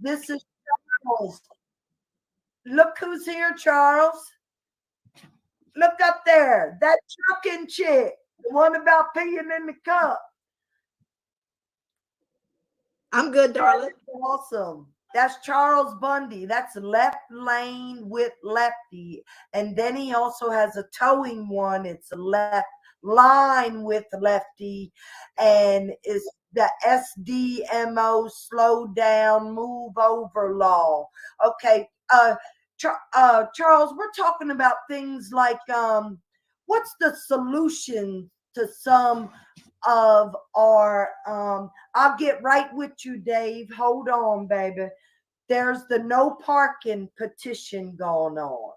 This is Charles. Look who's here, Charles. Look up there. That trucking chick. The one about peeing in the cup. I'm good, darling. Awesome. That's Charles Bundy. That's Left Lane with Lefty. And then he also has a towing one. It's a Left Line with Lefty. And it's the SDMO, slow down, move over law. Okay. Charles, we're talking about things like what's the solution to some of our I'll get right with you, Dave. Hold on, baby. There's the no parking petition going on.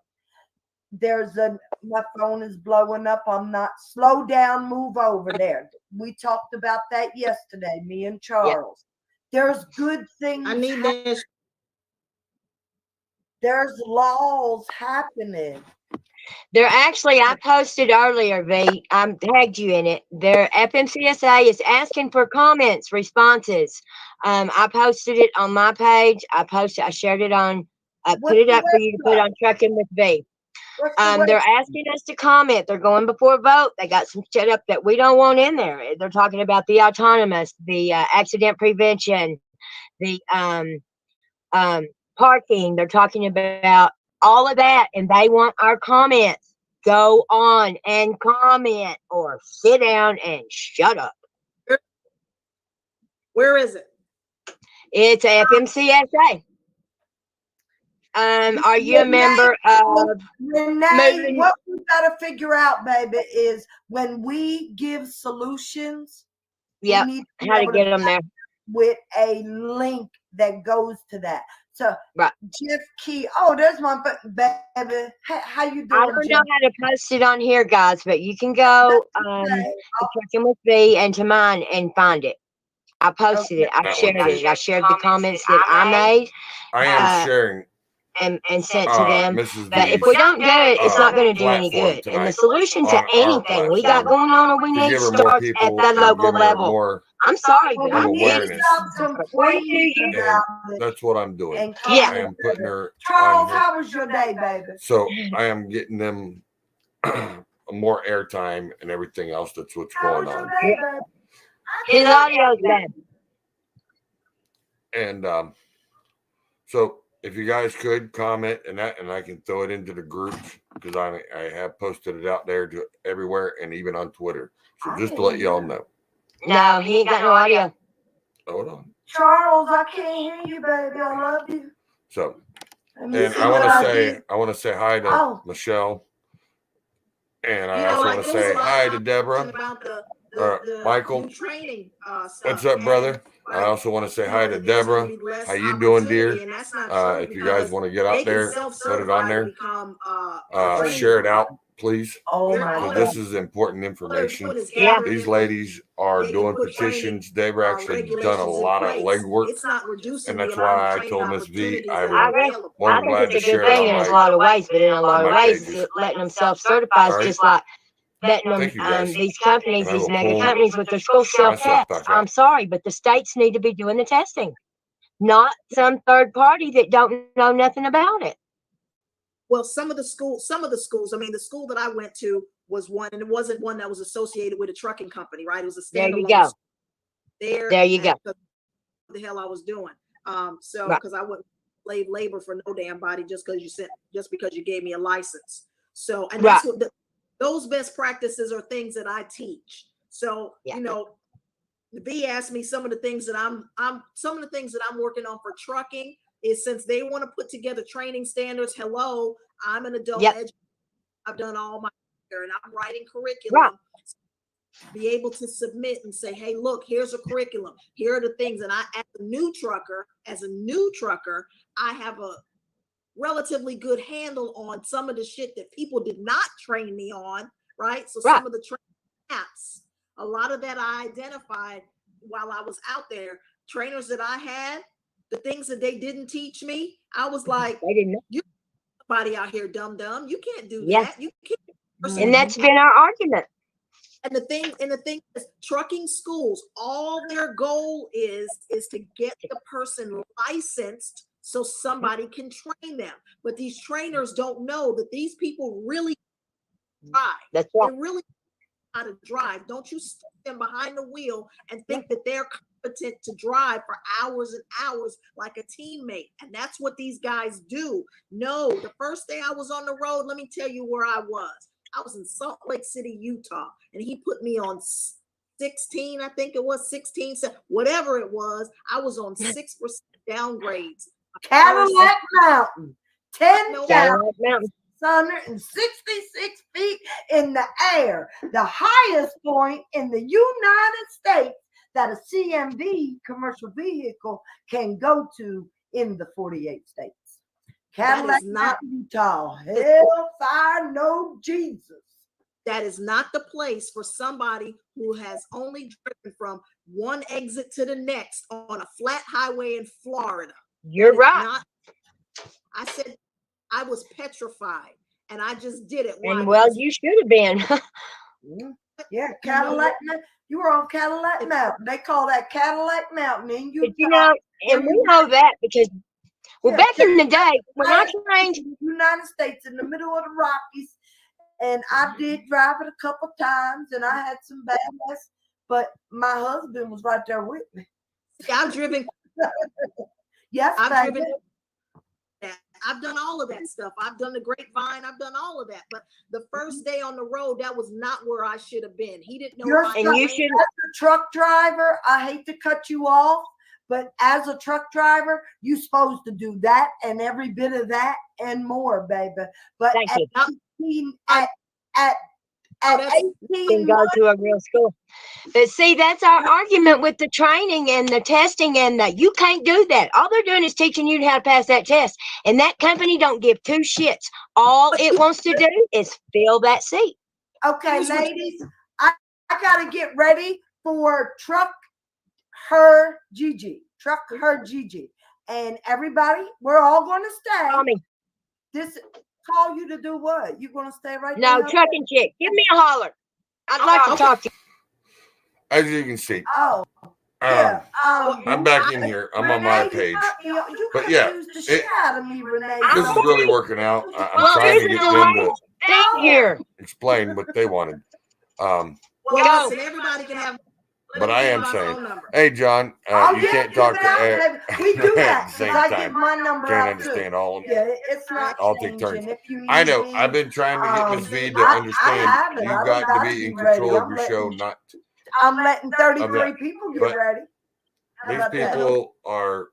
My phone is blowing up. I'm not slow down, move over there. We talked about that yesterday, me and Charles. Yep. There's good things. I need this. There's laws happening. They're actually, I posted earlier, V, I tagged you in it. Their FMCSA is asking for comments, responses. I posted it on my page. I shared it on, put it up for you to put on Trucking with V. They're asking us to comment. They're going before a vote. They got some shit up that we don't want in there. They're talking about the autonomous, the accident prevention, the parking. They're talking about all of that, and they want our comments. Go on and comment or sit down and shut up. Where is it? It's FMCSA. Are you a member of Renee? What we got to figure out, baby, is when we give solutions. Yeah, how to get them there with a link that goes to that. So, right. Jeff Key. Oh, there's my baby. How you doing? I don't know how to post it on here, guys, but you can go to Trucking with V and to mine and find it. I posted it. I shared it. I shared the comments that I made. I am sharing. And sent to them. But if we don't do it, it's not going to do any good. And the solution to anything we got going on or we need starts at the local level. I'm sorry, but I awareness. That's what I'm doing. I am putting her. Charles, how was your day, baby? So I am getting them more airtime and everything else. That's what's going on. His audio's bad. And so if you guys could comment and I can throw it into the groups because I have posted it out there to everywhere and even on Twitter. So just to let y'all know. No, he ain't got no audio. Hold on. Charles, I can't hear you, baby. I love you. So, and I want to say hi to Michelle, and I also want to say hi to Deborah. Michael, what's up, brother? I also want to say hi to Deborah. How you doing, dear? If you guys want to get out there, put it on there. Share it out, please. This is important information. Yeah. These ladies are doing petitions. They've actually done a lot of legwork, and that's why I told Miss V I was glad to share it in a lot of ways, but in a lot of ways, letting them self-certify is just like letting them, these companies, these mega companies with their school self-test. I'm sorry, but the states need to be doing the testing, not some third party that don't know nothing about it. Well, some of the schools, I mean, the school that I went to was one, and it wasn't one that was associated with a trucking company, right? It was a standalone. There you go. There you go. What the hell I was doing. So because I wouldn't slave labor for no damn body just because you gave me a license. So, and that's what those best practices are things that I teach. So, you know, the B asked me some of the things that I'm working on for trucking is since they want to put together training standards. Hello, I'm an adult educator. I've done all my and I'm writing curriculum. Be able to submit and say, hey, look, here's a curriculum. Here are the things. And I, as a new trucker, I have a relatively good handle on some of the shit that people did not train me on, right? So some of the training apps, a lot of that I identified while I was out there. Trainers that I had, the things that they didn't teach me, I was like, you somebody out here dumb. You can't do that. You can't. And that's been our argument. And the thing is, trucking schools, all their goal is to get the person licensed so somebody can train them. But these trainers don't know that these people really drive. That's right. They really know how to drive. Don't you stick them behind the wheel and think that they're competent to drive for hours and hours like a teammate. And that's what these guys do. No, the first day I was on the road, let me tell you where I was. I was in Salt Lake City, Utah, and he put me on 16, I think it was 16, so whatever it was. I was on 6% downgrades. Cadillac Mountain, 10,000. 10,666 feet in the air, the highest point in the United States that a CMV, commercial vehicle, can go to in the 48 states. Cadillac Mountain, Utah. Hellfire, no Jesus. That is not the place for somebody who has only driven from one exit to the next on a flat highway in Florida. You're right. I said I was petrified, and I just did it. And well, you should have been. Yeah, Cadillac. You were on Cadillac Mountain. They call that Cadillac Mountain in Utah. But you know, and we know that because, well, back in the day when I trained in the United States in the middle of the Rockies, and I did drive it a couple times, and I had some bad mess, but my husband was right there with me. Yeah, I've driven. Yes, I've driven. I've done all of that stuff. I've done the Grapevine. I've done all of that. But the first day on the road, that was not where I should have been. He didn't know. And you should. As a truck driver, I hate to cut you off, but as a truck driver, you're supposed to do that and every bit of that and more, baby. But at 18 can go to a real school. But see, that's our argument with the training and the testing, and that you can't do that. All they're doing is teaching you how to pass that test. And that company don't give two shits. All it wants to do is fill that seat. Okay, ladies, I got to get ready for Truck Her Gigi. Truck Her Gigi. And everybody, we're all going to stay. Call me. Call you to do what? You going to stay right No, there? trucking chick. Give me a holler. I'd like to talk to you. As you can see, yeah. I'm back in here. I'm on my page. But yeah, this is really working out. I'm trying to get them to explain what they wanted. Well, listen, everybody can have. But I am saying, hey, John, you can't talk to Ed. We do that. At the same I time. give my number Can't out understand too. all of Yeah, it. it's not. I'll take turns. Changing. I know. I've been trying to get Miss V to understand you've got to be in control of your show, not. I'm letting 33 people get ready. These people are.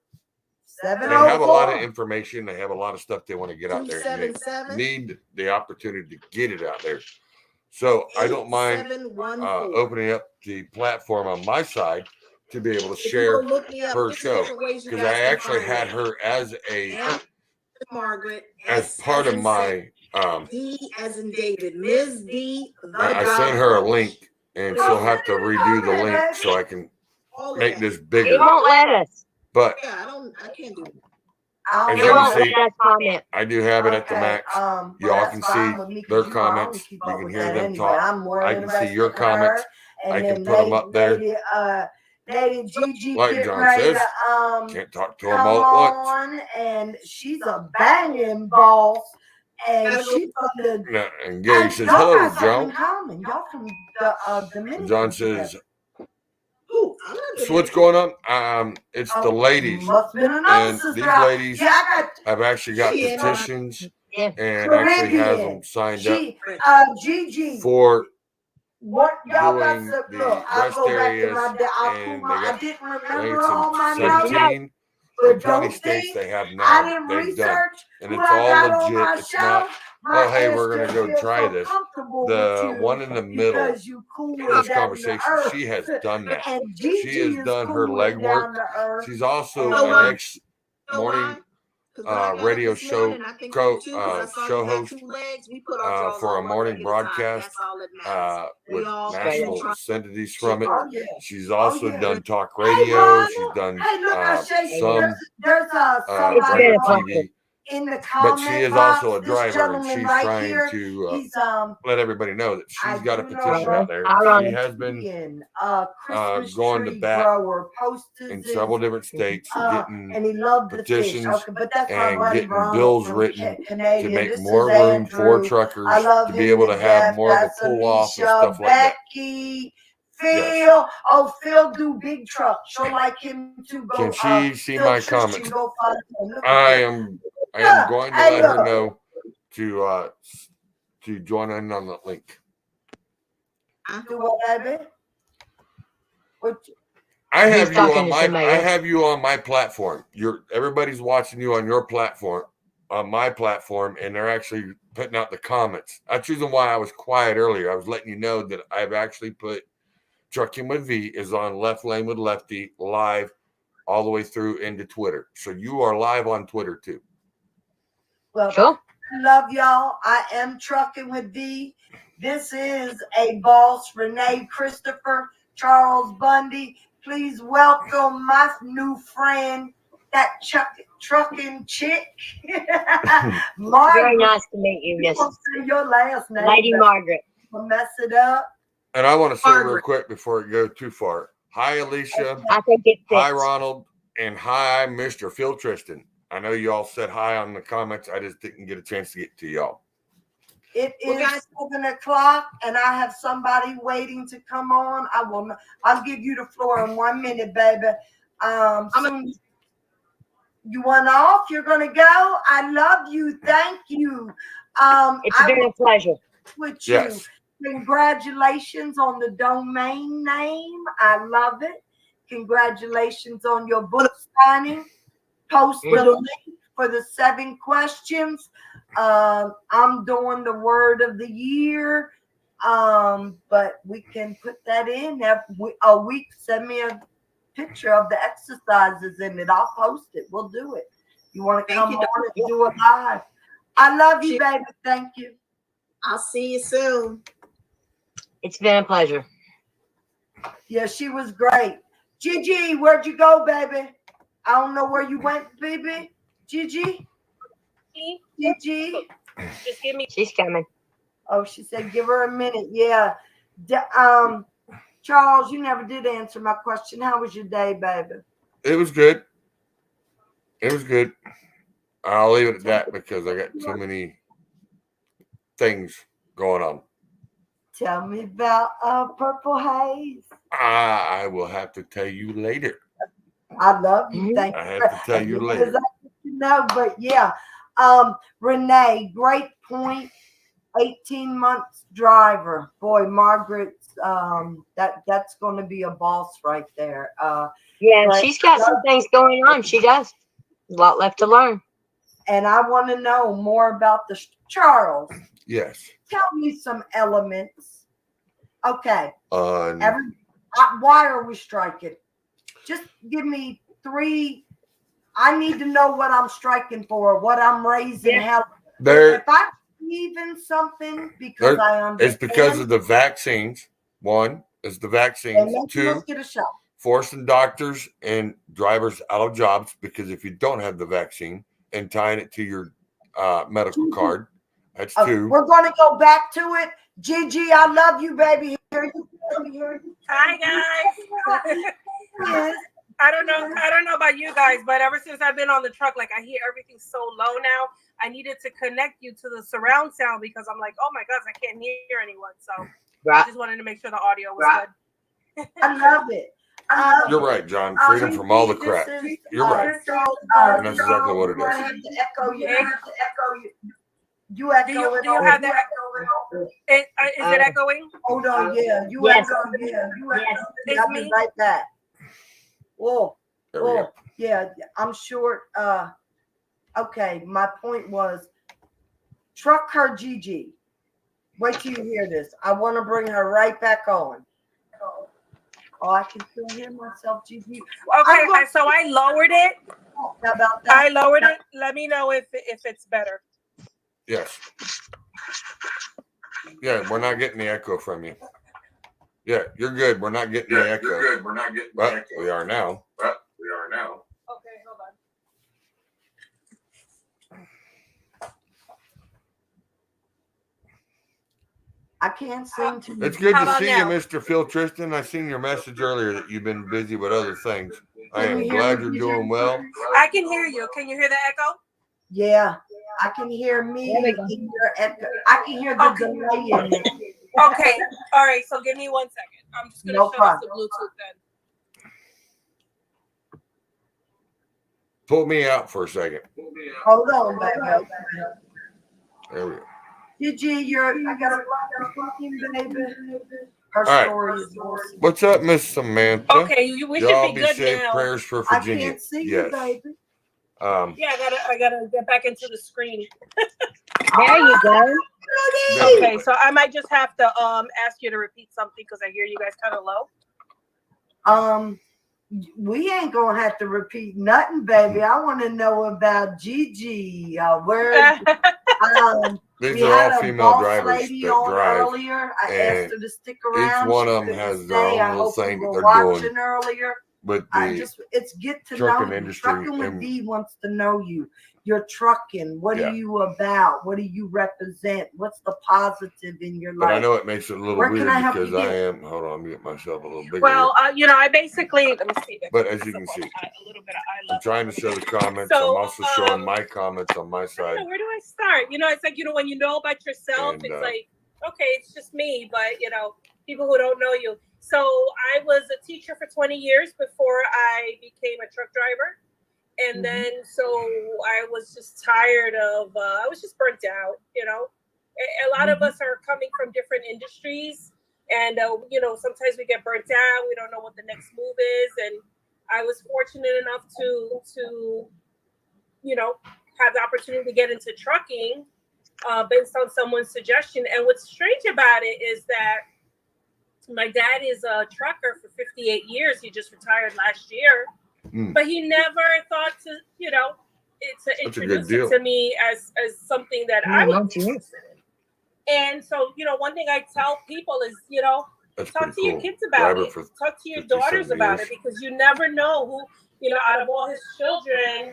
They 704. have a lot of information. They have a lot of stuff they want to get out there. And they need the opportunity to get it out there. So I don't mind opening up the platform on my side to be able to share her show, because I actually had her as Margaret as part of my D as in David, Ms. D. I sent her a link, and she'll have to redo the link so I can make this bigger. It won't let us. But I can't do it. as you can see, I do have it at the max. Y'all can see their comments. You can hear them talk. I can see your comments. I can put them up there. Lady Gigi, like John says, can't talk to them all at once. And she's a banging boss. And she's on the. And Gary says, hello, John. Y'all from the Dominican. John says, so what's going on? It's the ladies, and these ladies have actually got petitions and actually has them signed up for doing the rest areas, and they got 17 or 20 states they have now. They've done, and it's all legit. It's not, oh, hey, we're going to go try this. The one in the middle of this conversation, she has done that. She has done her legwork. She's also an ex-morning radio show show host for a morning broadcast with national syndicates from it. She's also done talk radio. She's done some radio TV. in the but comment she is box, also a this driver, and gentleman she's right trying here, to he's let everybody know that I she's got a do know petition about out there. Ironic. She has been Christmas going to tree bat grower posted in his, several different states, getting and he loved the fish. petitions Okay, but that's my and buddy getting Ronald bills from written to Canadian. make This more is room for Andrew. truckers I love to be him able to have death. more of a That's pull off and Alicia, stuff like that. Becky, Phil. Yes. Oh, Phil do big trucks. She'll like him to go. Can she see Phil my Christian, comments? go find him. Look at I this. am Yeah, going to hey, let her look. know to join in on the link. Do what, baby? What? I have He's you talking on to my somebody I else. have you on my platform. Everybody's watching you on your platform, on my platform, and they're actually putting out the comments. That's the reason why I was quiet earlier. I was letting you know that I've actually put Trucking with V is on Left Lane with Lefty live all the way through into Twitter. So you are live on Twitter too. Well, Cool. I love y'all. I am Trucking with V. This is a boss, Renee Christopher, Charles Bundy. Please welcome my new friend, that trucking chick. Margaret. Very nice to meet you, Miss Your last name. Lady Margaret. I'll mess it up. And I want to say real Margaret. quick before it goes too far. Hi, Alicia. I think it Hi, fits. Ronald. And hi, Mr. Phil Tristan. I know you all said hi on the comments. I just didn't get a chance to get to y'all. It Well, is guys- 7 o'clock, and I have somebody waiting to come on. I'll give you the floor in 1 minute, baby. You want off? You're gonna go? I love you. Thank you. It's been a pleasure. With you. Yes. Congratulations on the domain name. I love it. Congratulations on your book signing. Post the link for the 7 questions. I'm doing the word of the year. But we can put that in a week. Send me a picture of the exercises in it. I'll post it. We'll do it. You want to come on and do it live? I love you, baby. Thank you. I'll see you soon. It's been a pleasure. Yeah, she was great. Gigi, where'd you go, baby? I don't know where you went, baby. Gigi? Gigi? Just give me. She's coming. Oh, she said give her a minute. Yeah. Charles, you never did answer my question. How was your day, baby? It was good. It was good. I'll leave it at that because I got too many things going on. Tell me about Purple Haze. I will have to tell you later. I love you. Thank you. I have to tell you later. No, but yeah. Renee, great point. 18 months driver. Boy, Margaret's that's going to be a boss right there. Yeah, she's got some things going on. She does. A lot left to learn. And I want to know more about the Charles. Yes. Tell me some elements. Okay. Why are we striking? Just give me 3. I need to know what I'm striking for, what I'm raising. Yeah. If I believe in something because I understand. It's because of the vaccines. 1 is the vaccines. 2, let's get a shot. Forcing doctors and drivers out of jobs because if you don't have the vaccine and tying it to your medical card, that's 2. We're going to go back to it. Gigi, I love you, baby. Hi, guys. Yes. I don't know about you guys, but ever since I've been on the truck, like I hear everything so low now. I needed to connect you to the surround sound because I'm like, oh my gosh, I can't hear anyone. So I just wanted to make sure the audio was good. I love it. You're right, John. Freedom from all the crap. You're right. And that's exactly what it is. I have to echo you. I have to echo you. You echo it. Do you have that? Is it echoing? Hold on, yeah. You Yes. echo, yeah. You echo. Yes. It's I'll be me. right back. Whoa. There we go. Yeah, I'm short. Okay, my point was truck her Gigi. Wait till you hear this. I want to bring her right back on. Oh, I can still hear myself, Gigi. Okay, so I lowered it. How about that? I lowered it. Let me know if it's better. Yes. Yeah, we're not getting the echo from you. Yeah, you're good. We're not getting the echo. You're good. We're not getting But the echo. we are now. But we are now. Okay, hold on. I can't seem to. It's good How to about see now? you, Mr. Phil Tristan. I seen your message earlier that you've been busy with other things. I Can am you hear glad me, you're DJ? doing well. I can hear you. Can you hear the echo? Yeah, I can hear me There we go. in your echo. I can hear the Okay. delay in it. Okay. All right. So give me 1 second. I'm just gonna No shut off the problem. Bluetooth then. Pull me out for a second. Hold on, baby. There we go. Gigi, I got a lot of fucking baby. Her All right. story is awesome. What's up, Miss Samantha? Okay, we should Y'all be be good safe. now. Prayers for I Virginia. can't see Yes. you, baby. Yeah, I gotta get back into the screen. There you go. Okay, so I might just have to ask you to repeat something because I hear you guys kind of low. We ain't gonna have to repeat nothing, baby. I want to know about Gigi. Where These we are had all a female boss drivers lady that on drive. earlier. I asked her to stick around. Each one She of them couldn't has their stay. own I little hope you thing that were they're watching doing earlier. with It's get to know trucking you. industry. Trucking with And V wants to know you. You're trucking. What Yeah. are you about? What do you represent? What's the positive in your but I life? know it makes it a little Where can weird I help because you I get? am. Hold on, let me get myself a little bigger. Well, I basically let me see. But as you can see, a little bit of eye I'm level. trying to show the comments. So, I'm also showing my comments on my I don't side. know, where do I start? It's like when you know about yourself, And, it's like okay, it's just me. But people who don't know you. So I was a teacher for 20 years before I became a truck driver. And then, so I was just tired of, I was just burnt out, A lot of us are coming from different industries. And, sometimes we get burnt out. We don't know what the next move is. And I was fortunate enough to have the opportunity to get into trucking based on someone's suggestion. And what's strange about it is that my dad is a trucker for 58 years. He just retired last year. But he never thought to, introduce it to me as something that I was interested in. And so, one thing I tell people is, talk to your kids about it. Talk to your daughters about it because you never know who, out of all his children,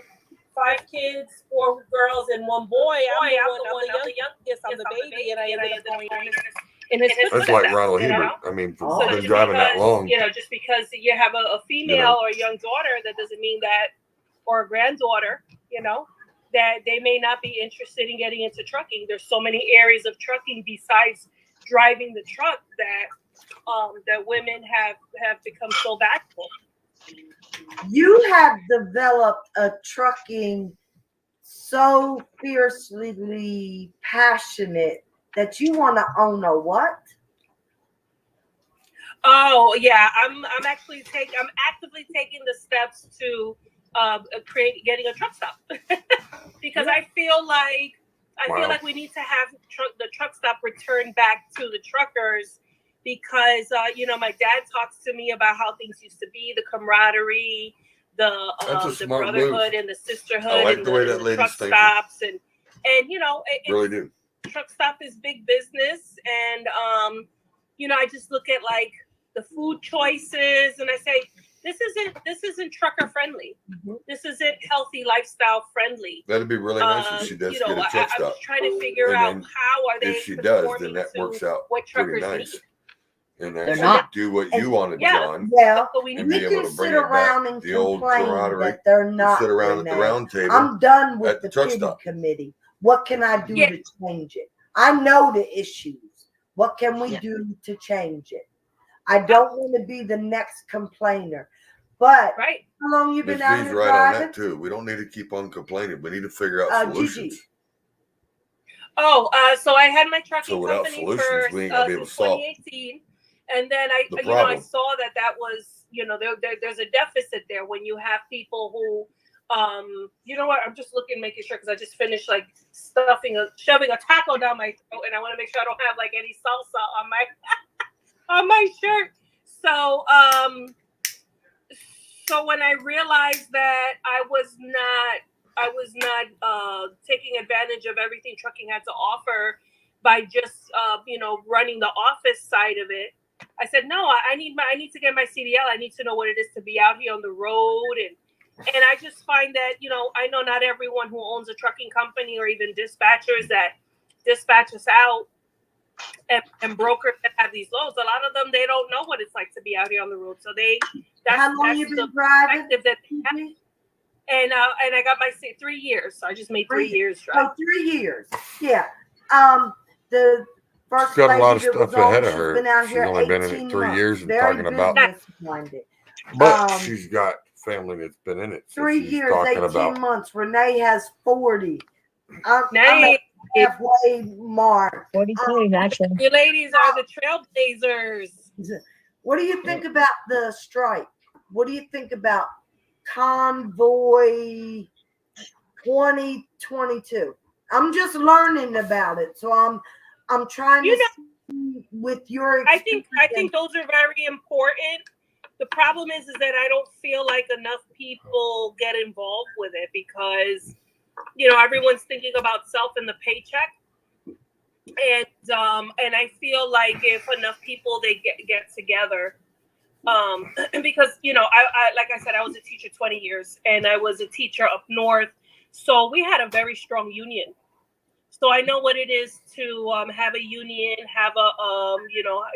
5 kids, 4 girls, and 1 boy. I'm the youngest. I'm the baby, and I ended up going in his That's like Ronald Hebert. I mean, for been driving that long. Just because you have a female or a young daughter, that doesn't mean that, or a granddaughter, that they may not be interested in getting into trucking. There's so many areas of trucking besides driving the truck that women have become so bashful. You have developed a trucking so fiercely passionate that you want to own a what? Oh yeah, I'm actively taking the steps to getting a truck stop because I feel like we need to have the truck stop return back to the truckers because my dad talks to me about how things used to be, the camaraderie, the brotherhood and the sisterhood, I like and the way the that lady's truck thinking. stops and Really do. Truck stop is big business, and I just look at like the food choices, and I say this isn't trucker friendly. This isn't healthy lifestyle friendly. That'd be really nice if she does get a truck stop. I'm just trying to figure And out then how are they. If she does, then that works out what pretty truckers nice. need. And They're actually not. do what you wanted, John. Well, But we and we be able can to bring sit it back, around and the old complain camaraderie, that they're not. sit around at the Renee. round table. I'm done with at the the truck pity stop. committee. What can I do to change it? I know the issues. What can we do to change it? I don't want to be the next complainer. But right. How long you been Ms. out V's here right driving? on that too. We don't need to keep on complaining. We need to figure out solutions. Gigi. So I had my trucking So without company solutions, for we ain't gonna be able since to solve 2018, and then I saw that was there's a deficit there when you have people who I'm just making sure because I just finished like shoving a taco down my throat, and I want to make sure I don't have like any salsa on my on my shirt. So so when I realized that I was not taking advantage of everything trucking had to offer by just running the office side of it, I said no. I need to get my CDL. I need to know what it is to be out here on the road, and I just find that I know not everyone who owns a trucking company or even dispatchers that dispatch us out and brokers that have these loans, a lot of them, they don't know what it's like to be out here on the road. So How long you been driving? That they have. And I got my 3 years. So I just made 3 years driving. Oh, 3 years. Yeah. The first She's got a lot of lady that stuff was on, ahead of she's her. been out She's here only been in 18 it 3 months. years and Very talking about, business-minded. but she's got family that's been in it. So 3 she's years, talking 18 about, months. Renee has 40. I'm Nice. at the halfway mark. 42, actually. You ladies are the trailblazers. What do you think about the strike? What do you think about Convoy 2022? I'm just learning about it, so I'm trying to see with your experience. I think those are very important. The problem is that I don't feel like enough people get involved with it because, everyone's thinking about self and the paycheck. And I feel like if enough people they get together, because I like I said, I was a teacher 20 years and I was a teacher up north, so we had a very strong union. So I know what it is to have a union, have a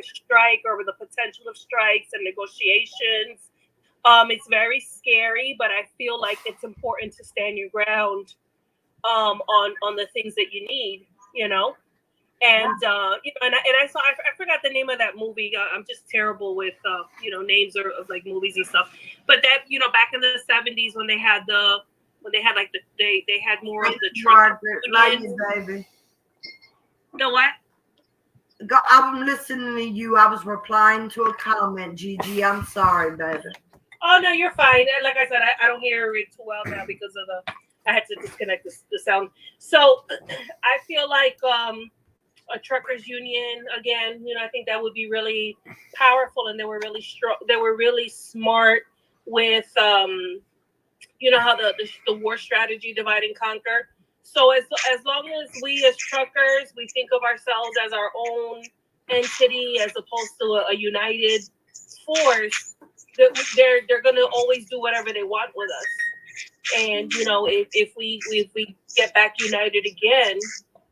strike or the potential of strikes and negotiations. It's very scary, but I feel like it's important to stand your ground on the things that you need, And and I saw I forgot the name of that movie. I'm just terrible with names of like movies and stuff. But that back in the 70s when they had they had more of the Margaret, love you, baby. You know what? I'm listening to you. I was replying to a comment, Gigi. I'm sorry, baby. Oh no, you're fine. And like I said, I don't hear it too well now because of I had to disconnect the sound. So I feel like a truckers union again. I think that would be really powerful, and they were really strong. They were really smart with how the war strategy, divide and conquer. So as long as we as truckers, we think of ourselves as our own entity as opposed to a united force, they're gonna always do whatever they want with us. And if we get back united again,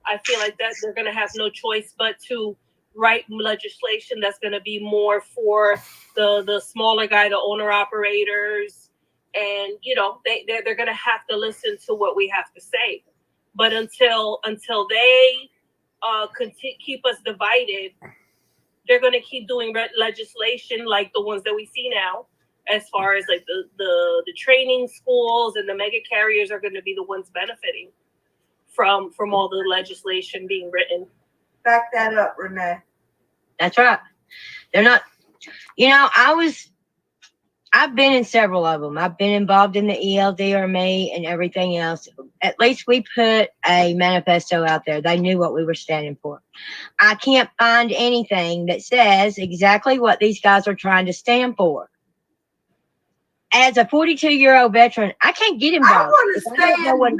I feel like that they're gonna have no choice but to write legislation that's gonna be more for the smaller guy, the owner operators, and they're gonna have to listen to what we have to say. But until they keep us divided, they're gonna keep doing legislation like the ones that we see now. As far as like the training schools and the mega carriers are going to be the ones benefiting from all the legislation being written. Back that up, Renee. That's right. They're not. I've been in several of them. I've been involved in the ELDRME and everything else. At least we put a manifesto out there. They knew what we were standing for. I can't find anything that says exactly what these guys are trying to stand for. As a 42-year-old veteran, I can't get involved. I want to stand with them.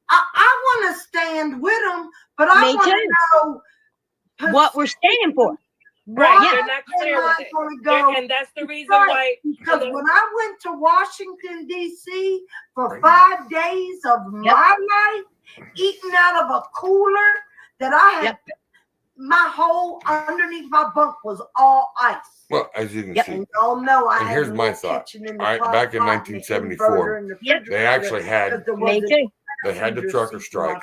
I want to stand with them, but I want to know what we're standing for. Right, yeah. They're not clear with it. And that's the reason why. Because when I went to Washington, D.C. for 5 days of my life, eating out of a cooler that I had, my whole underneath my bunk was all ice. Well, as you can see, and y'all know I and here's my thought. Back in 1974, they actually had they had the trucker strike,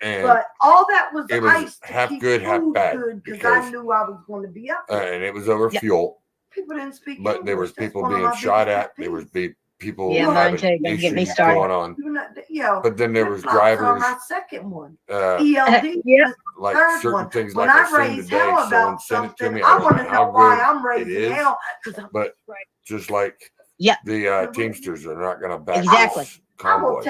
but all that was it ice was half good, half bad because I knew I was going to be up there. And it was over fuel. People didn't speak but English. There was people That's being shot at. There was people having issues going on. But then there was drivers. My second one, ELD. Like certain one. things, when like I I seen raise today, hell someone about sent it to something, me. I want to know how why good I'm raising hell. But just like the Teamsters are not going to back this convoy.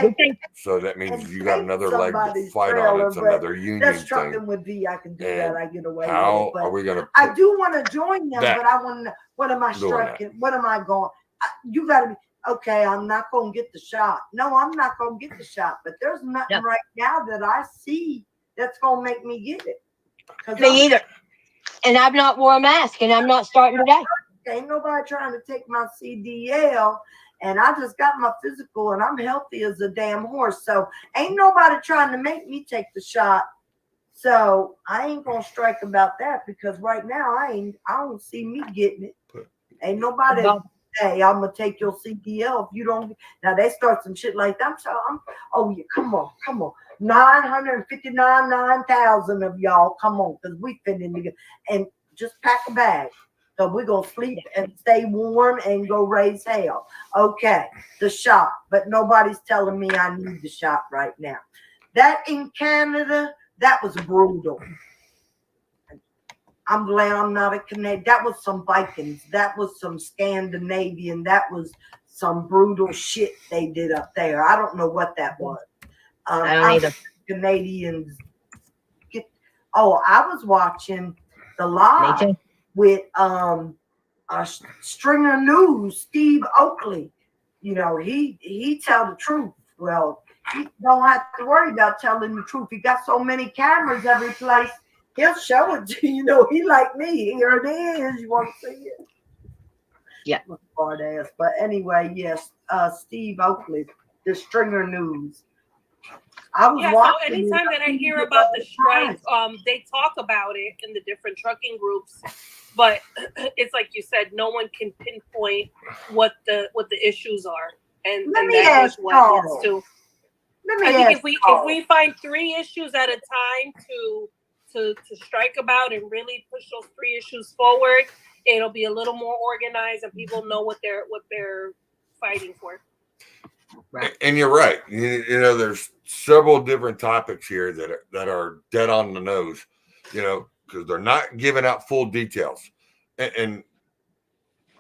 So that means you got another leg to fight on. It's another union that's thing. trucking with V. I can do that. I get away how with it. Are we going to? I do want to join them, but I want to. What am I striking? What am I going? You got to be. Okay, I'm not going to get the shot. No, I'm not going to get the shot. But there's nothing right now that I see that's going to make me get it. Me either. And I've not wore a mask, and I'm not starting today. Ain't nobody trying to take my CDL, and I just got my physical, and I'm healthy as a damn horse. So ain't nobody trying to make me take the shot. So I ain't gonna strike about that because right now I don't see me getting it. Ain't nobody. Hey, I'm gonna take your CDL if you don't. Now they start some shit like that. Oh yeah, come on. 9,000 of y'all, come on, because we finna together and just pack a bag. So we're gonna sleep and stay warm and go raise hell. Okay, the shot, but nobody's telling me I need the shot right now. That in Canada, that was brutal. I'm glad I'm not a Canadian. That was some Vikings. That was some Scandinavian. That was some brutal shit they did up there. I don't know what that was. I don't either. Canadians I was watching the live with Stringer News, Steve Oakley. You know, he tell the truth. Well, he don't have to worry about telling the truth. He got so many cameras every place. He'll show it to you. You know, he like me. Here it is. You want to see it? Yeah. Hard ass. But anyway, yes, Steve Oakley, the Stringer News. I was watching. So anytime that I hear about the strike, they talk about it in the different trucking groups, but it's like you said, no one can pinpoint what the issues are, and that is what it is too. I think if we find 3 issues at a time to strike about and really push those 3 issues forward, it'll be a little more organized and people know what they're fighting for. Right. And you're right. You know, there's several different topics here that are dead on the nose, you know, because they're not giving out full details. And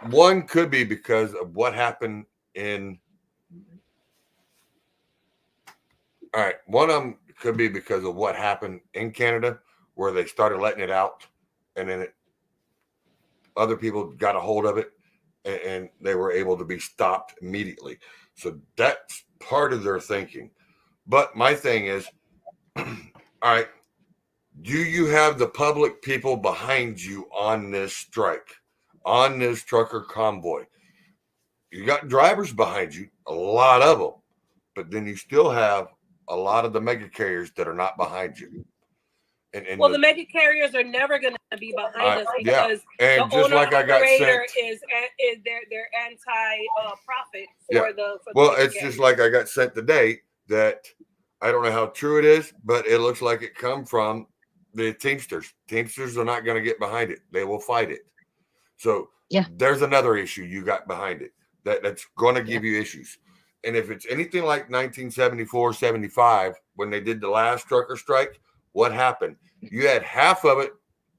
one could be because of what happened one of them could be because of what happened in Canada, where they started letting it out, and then other people got a hold of it, and they were able to be stopped immediately. So that's part of their thinking. But my thing is, all right, do you have the public people behind you on this strike, on this trucker convoy? You got drivers behind you, a lot of them, but then you still have a lot of the mega carriers that are not behind you. And the mega carriers are never going to be behind us because and the just owner like I got operator sent, is they're anti-profit for the. Well, it's just like I got sent today that I don't know how true it is, but it looks like it come from the Teamsters. Teamsters are not going to get behind it; they will fight it. So there's another issue you got behind it that's going to give you issues. And if it's anything like 1974, 75, when they did the last trucker strike, what happened? You had half of it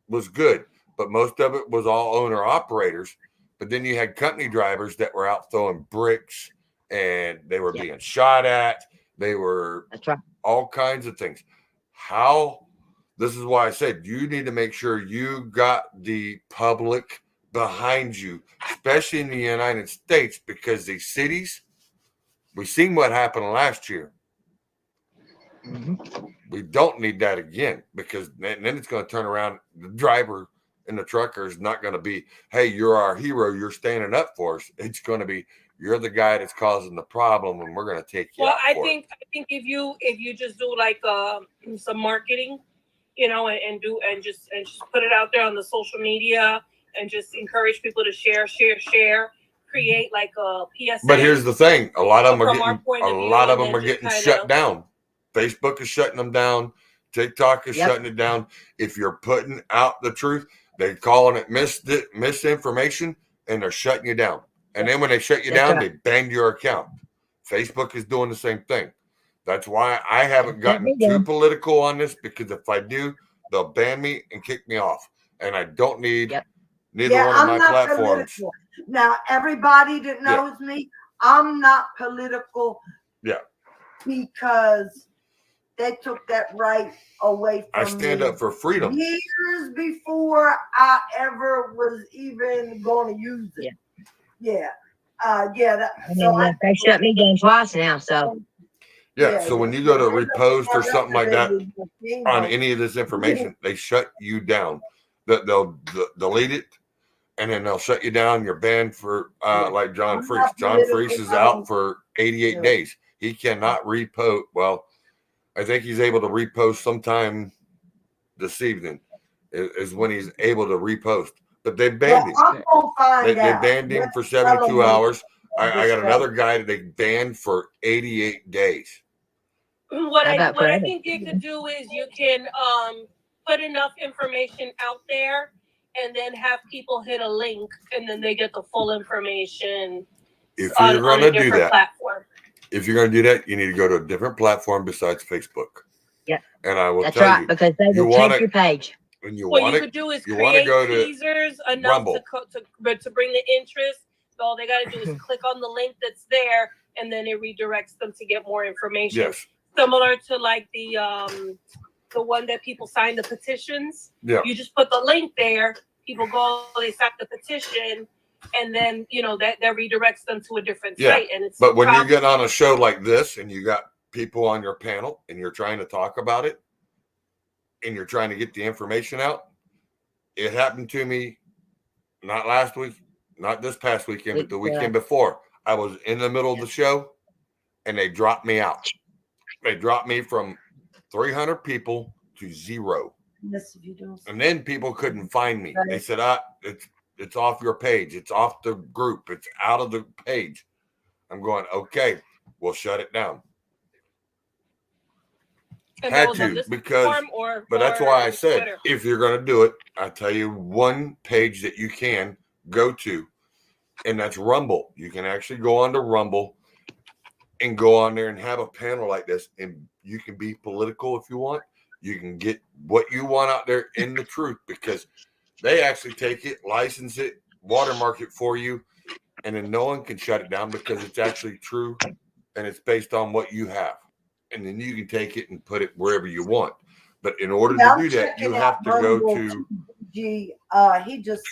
was good, but most of it was all owner operators. But then you had company drivers that were out throwing bricks and they were being shot at. They were all kinds of things. This is why I said you need to make sure you got the public behind you, especially in the United States, because these cities, we've seen what happened last year. Mm-hmm. We don't need that again, because then it's going to turn around. The driver and the trucker is not going to be, hey, you're our hero, you're standing up for us. It's going to be, you're the guy that's causing the problem, and we're going to take you out. I think if you just do like some marketing, you know, and just put it out there on the social media and just encourage people to share, create like a PSA. But here's the thing: a lot of them are getting shut down. Facebook is shutting them down. TikTok is shutting it down. If you're putting out the truth, they're calling it misinformation, and they're shutting you down. And then when they shut you down, they ban your account. Facebook is doing the same thing. That's why I haven't gotten too political on this, because if I do, they'll ban me and kick me off. And I don't need neither one of my platforms. Political. Now, everybody that knows me, I'm not political. Yeah. Because they took that right away from me. I stand up for freedom. Years before I ever was even going to use it. They shut me down twice now, so. So when you go to repost or something like that on any of this information, they shut you down. They'll delete it, and then they'll shut you down. You're banned for like John Freese. John Freese is out for 88 days. He cannot repost. Well, I think he's able to repost sometime this evening is when he's able to repost. But they banned him. I'm gonna find They out. banned him for 72 hours. I got another guy that they banned for 88 days. What I think you could do is you can put enough information out there and then have people hit a link and then they get the full information. If you're going to do that, platform. if you're going to do that, you need to go to a different platform besides Facebook. Yeah. And I will That's tell right, you, because they will take your page. And you What want you to could do is you want to create go to teasers enough to bring the interest. So all they got to do is click on the link that's there, and then it redirects them to get more information. yes. Similar to like the one that people sign the petitions. Yeah. You just put the link there. People go, they sign the petition, and then that redirects them to a different site. And it's but when you get on a show like this and you got people on your panel and you're trying to talk about it and you're trying to get the information out, it happened to me not last week, not this past weekend, but the weekend before. I was in the middle of the show and they dropped me out. They dropped me from 300 people to 0. Yes, if you don't. And then people couldn't find me. They said, it's off your page. It's off the group. It's out of the page. I'm going, okay, we'll shut it down. And Had to, because, but that's why I said, Twitter. If you're going to do it, I tell you one page that you can go to, and that's Rumble. You can actually go on to Rumble and go on there and have a panel like this, and you can be political if you want. You can get what you want out there in the truth, because they actually take it, license it, watermark it for you, and then no one can shut it down because it's actually true and it's based on what you have. And then you can take it and put it wherever you want. But in order to do that, you have to go to. He just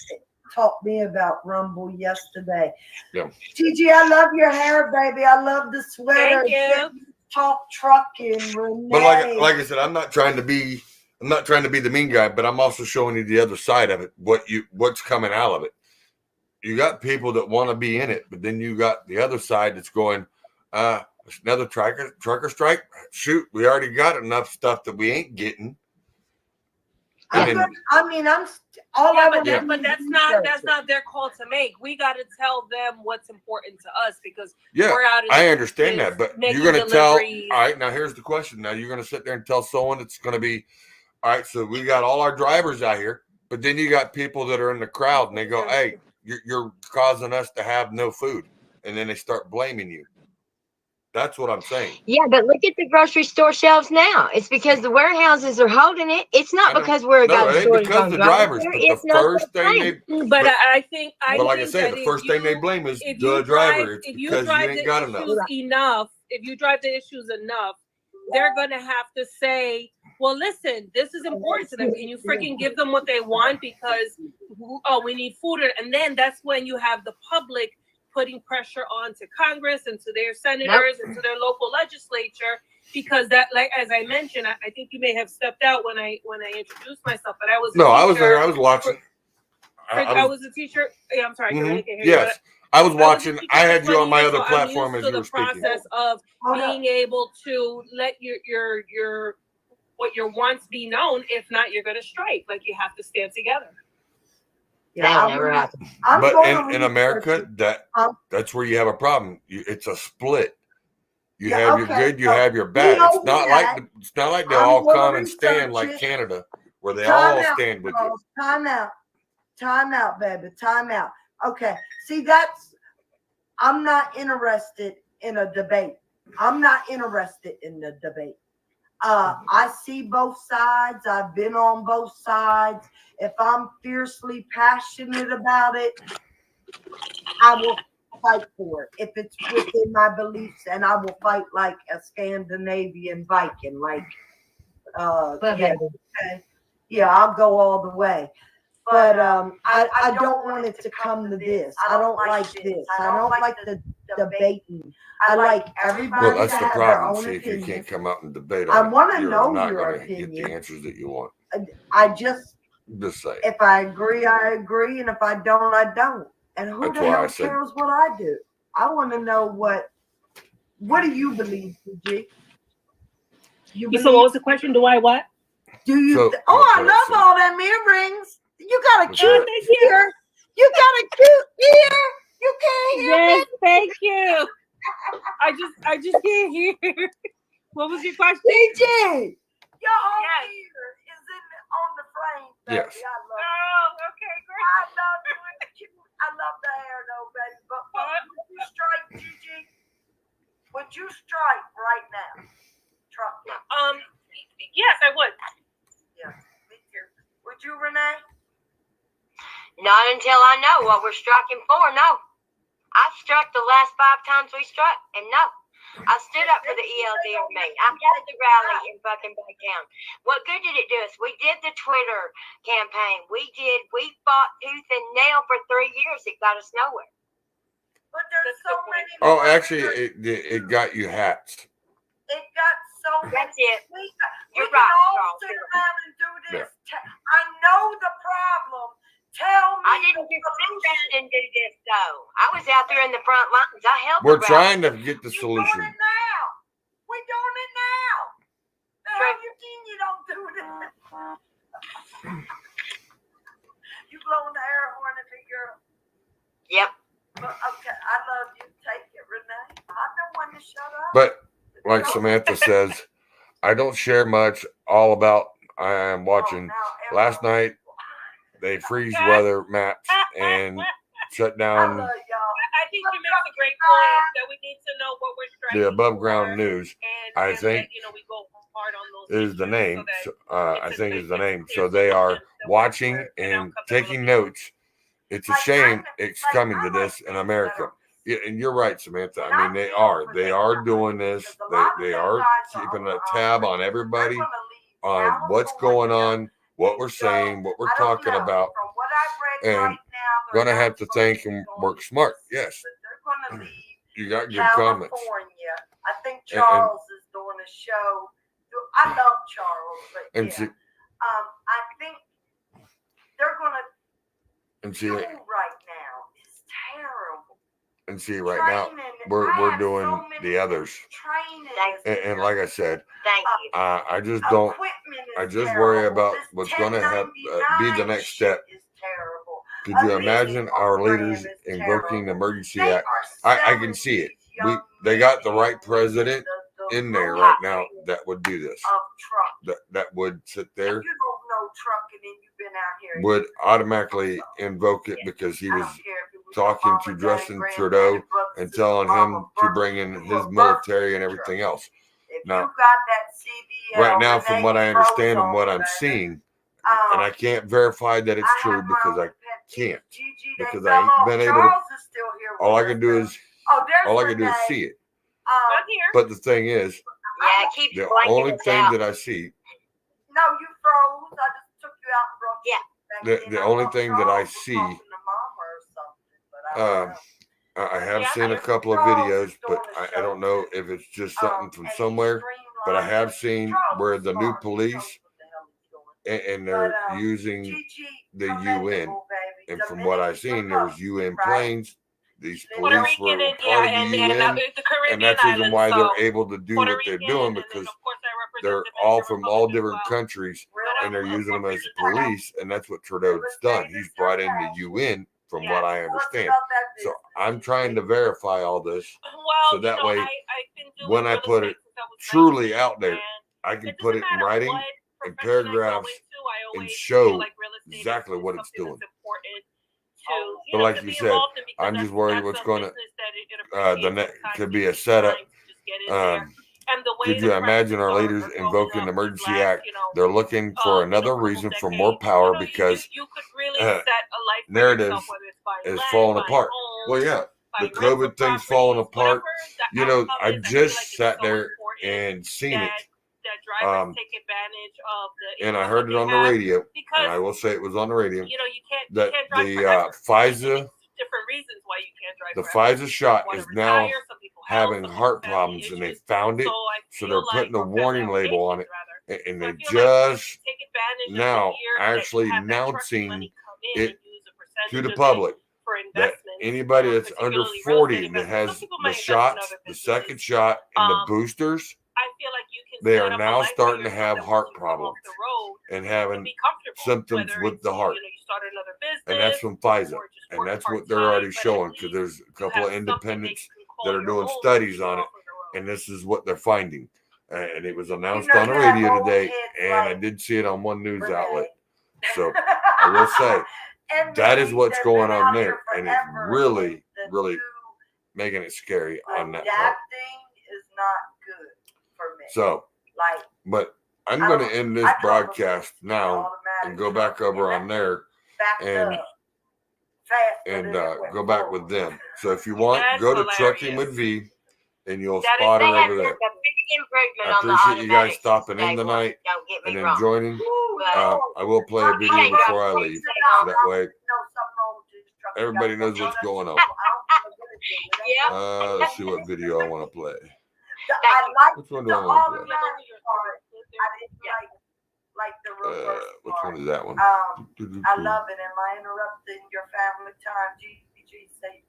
taught me about Rumble yesterday. Yeah. Gigi, I love your hair, baby. I love the sweater. Thank you. Talk trucking, Renee. But like I said, I'm not trying to be the mean guy, but I'm also showing you the other side of it. What's coming out of it. You got people that want to be in it, but then you got the other side that's going, another trucker strike. Shoot, we already got enough stuff that we ain't getting. But that's not their call to make. We got to tell them what's important to us, because we're out of I understand that, but you're going to tell. All right, now here's the question. Now you're going to sit there and tell someone it's going to be, all right, so we got all our drivers out here, but then you got people that are in the crowd and they go, hey, you're causing us to have no food, and then they start blaming you. That's what I'm saying. Yeah, but look at the grocery store shelves now. It's because the warehouses are holding it. It's not because we're got a shortage on drivers. But the first thing I think like I say, the first thing they blame is the driver. It's because you ain't got enough. If you drive the issues enough, they're gonna have to say, well, listen, this is important to them. Can you freaking give them what they want? Because we need food, and then that's when you have the public putting pressure on to Congress and to their senators and to their local legislature, because that, like as I mentioned, I think you may have stepped out when I introduced myself, but I was I was there. I was watching. I was a teacher. Yeah, I'm sorry. Mm-hmm. Yes, I was watching. I had you on my other platform as you were speaking. The process of being able to let your what your wants be known. If not, you're going to strike. Like, you have to stand together. That never happened. But in America, that's where you have a problem. It's a split. You have your good, you have your bad. It's not like they all come and stand like Canada, where they all stand with you. Time out, baby. Time out. Okay. See, I'm not interested in a debate. I'm not interested in the debate. I see both sides. I've been on both sides. If I'm fiercely passionate about it, I will fight for it. If it's within my beliefs, and I will fight like a Scandinavian Viking, I'll go all the way. But I don't want it to come to this. I don't like this. I don't like the debating. I like everybody. Well, that's to the have problem. Their own See, if opinion. you can't come out and debate, I want to know not your gonna opinion. get the answers that you want. I just say. If I agree, I agree, and if I don't, I don't. And who the hell cares what I do? I want to know what do you believe, PG? So what was the question? Do I what? Do you? So, I love all them earrings. You got a What's cute that? ear. You got a cute ear. You can't hear Yes, me. thank you. I just can't hear. What was your question? DJ, your whole Yes. ear is on the frame, baby. Yes. I love it. Oh, okay, great. I love you. It's cute. I love the hair, though, baby. But would you strike, Gigi? Would you strike right now? Truck. Yes, I would. Yeah, me too. Would you, Renee? Not until I know what we're striking for. No, I struck the last 5 times we struck, and no, I stood up for the ELDRMA. I had the rally in fucking Baytown. What good did it do us? We did the Twitter campaign. We fought tooth and nail for 3 years. It got us nowhere. But there's so many. Oh, actually, it got you hats. It got so many. That's it. We You're can right, all Charles. sit around and do this. I know the problem. Tell me. I didn't just sit around and do this, though. I was out there in the front lines. I helped. We're the rally. trying to get the You're solution. doing it now. We're doing it now. The hell you mean you don't do this? You blowing the air horn at me, girl. Yep. But okay, I love you. Take it, Renee. I'm the one to shut up. But like Samantha says, I don't share much all about I am watching. Last night they freeze weather maps and shut I down love y'all. I think you make a great point that we need to know what we're striking the above for, ground news. and I think that, we go hard on those is the issues name. so I that think it's is the a name. clear So they are solution that watching an and outcome that taking we're looking notes. It's a shame it's coming to this in America. Yeah, and you're right, Samantha. I mean, they are doing this. They are keeping a tab on everybody, on what's going on, what we're saying, what we're talking about, and gonna have to think and work smart. Yes, They're gonna leave you got good California. comments. I think Charles is doing a show. I love Charles, but And yeah. see, I think they're gonna and see, do right now is terrible. and see, right now we're doing the others. And like I said, Thank you. I just don't. I just worry about what's going to have be the next step. Could you imagine our leaders invoking the Emergency Act? I can see it. They got the right president in there right now that would do this. That would sit there, would automatically invoke it because he was talking to Justin Trudeau and telling him to bring in his military and everything else. Now, right now, from what I understand and what I'm seeing, and I can't verify that it's true because I can't, because I ain't been able to. All I can do is see it. I'm here. But the thing is, Yeah, keep the blanking only us thing out. that I see, No, you froze. I just took you out and brought you back in. the I only thought thing that I Charles was see, talking to Mama or something, but I don't know. I have Yeah, seen a couple of videos, but I don't know if it's just something from somewhere. But I have seen where the new police and they're using the UN, and from what I've seen, there was UN planes. These Puerto police were Rican part of and the UN, the Caribbean and that's the reason islands, why so they're able to do Puerto what they're Rican, doing, and then, because of course, I represent they're the all Dominican from all Republic as different well. countries, and they're using them as police, and that's what Trudeau's done. He's brought in the UN, from what I understand. So I'm trying to verify all this, Well, so that way, I've been doing when I real put estate it since I was truly 19, out there, and I can it put doesn't it in matter writing what and profession I go paragraphs into, I and always show feel like real estate exactly is what it's something doing. that's important to, But like to you be said, involved in, because I'm just that's worried what's a going to business that it the appreciates next sometimes could to be a take setup. time to just get in there. And the way Could the you imagine our practices leaders are growing invoking up the these Emergency last, Act? They're looking for another couple reason for more decades. power You because you could really set a life for narratives yourself, whether it's buying is land, falling buying apart. homes, Well, yeah, the buying rental COVID thing's falling properties, apart. whatever the You know, outcome I is, feel just like it's sat so there important and seen it, that drivers take advantage of the and I income heard that it on they the have, radio, and because I will say it was on the radio, you can't that drive the forever. FISA, Different reasons why you can't drive the forever. FISA shot Wanna is now retire, some people having some people heart family problems, and they issues. found it, So I so feel they're like, putting a or warning label on it, applications, rather. and So I they feel like just take advantage now of the year actually that you have that trucking announcing money come in it and use a percentage to the of it public for that investments, anybody that's under particularly real 40 estate and that investments. has Some people the might invest in shots, other the businesses. second shot, and the Um, boosters, I feel like you can they are now starting to have heart problems and having symptoms with the heart. And that's from Pfizer. And that's what they're already showing, because there's a couple of independents that are doing studies on it. And this is what they're finding. And it was announced on the radio today. And I did see it on one news outlet. So I will say, that is what's going on there. And it's really, really making it scary on that part. Is not good for me. So, but I'm going to end this broadcast now and go back over on there and go back with them. So if you want, go to Trucking with V and you'll spot her over there. I appreciate you guys stopping in tonight and then joining. I will play a video before I leave. So that way everybody knows what's going on. Let's see what video I want to play. Which one do I want to play? Which one is that one? I love it. Am I interrupting your family time? GG say.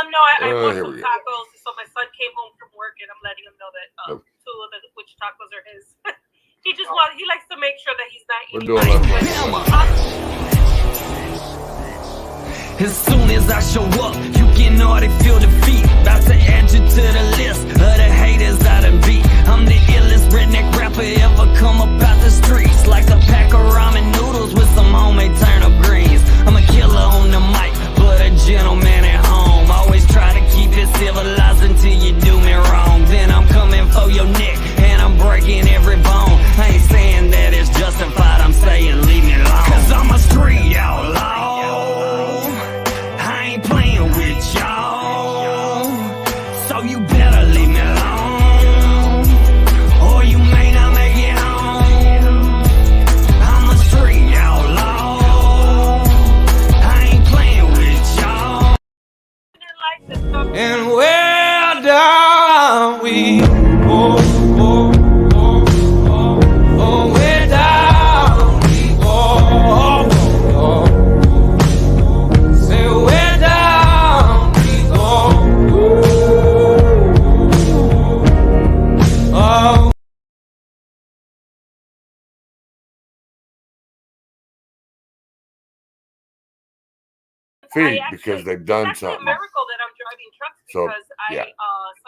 No, I bought some tacos. So my son came home from work, and I'm letting him know that two of which tacos are his. He likes to make sure that he's not eating. We're doing As soon as I show up, you can already feel defeat. About to add you to the list of the haters I done beat. I'm the illest redneck rapper ever come up out the streets. Like a pack of ramen noodles with some homemade turnip greens. I'm a killer on the mic, but a gentleman at home. Always try to keep it civilized until you do me wrong. Then I'm coming for your neck, and I'm breaking every bone. I ain't saying that it's justified, I'm saying leave me alone. Cause I'm a street outlaw. Playing with y'all, so you better leave me alone, or you may not make it home. I'm a street outlaw. I ain't playing with y'all. And where down we go, where down we go. Say where. Because they've done something. It's a miracle that I'm driving trucks because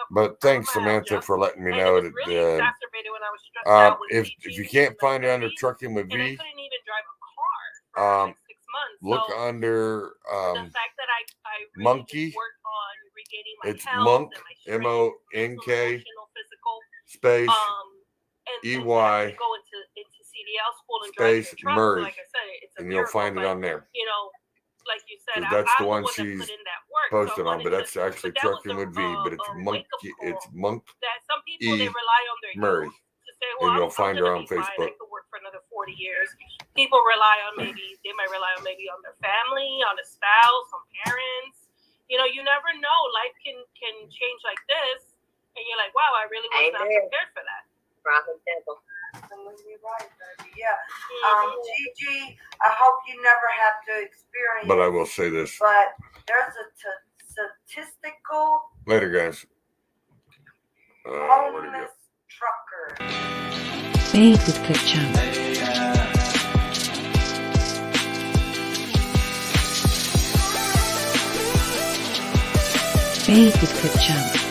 But thanks, Samantha, for letting me know that. Really exacerbated when I was stressed out with if you can't find it under Trucking with V, I couldn't even drive a car for like 6 months. Look under the fact that I really Monkey. Worked on regaining my it's health Monk, and my MONK, physical, space and EY, go into CDL school and space drive Murray, like I said, it's a and you'll miracle, find it on there. You know, like you said, that's the one that she's put in that work, posted so on, but that's actually Trucking with V, but it's Monkey, it's Monk that some people they rely on their Murray, to say, well, and you'll find her on Facebook. I could work for another 40 years. People rely on they might rely on maybe on their family, on a spouse, on parents. You know, you never know. Life can change like this, and you're like, wow, I really was not prepared for that. Absolutely right, baby. Yeah. Gigi, I hope you never have to experience. But I will say this. But there's a statistical. Later, guys. Homeless trucker. Faith with Clip Champ. Faith with Clip Champ.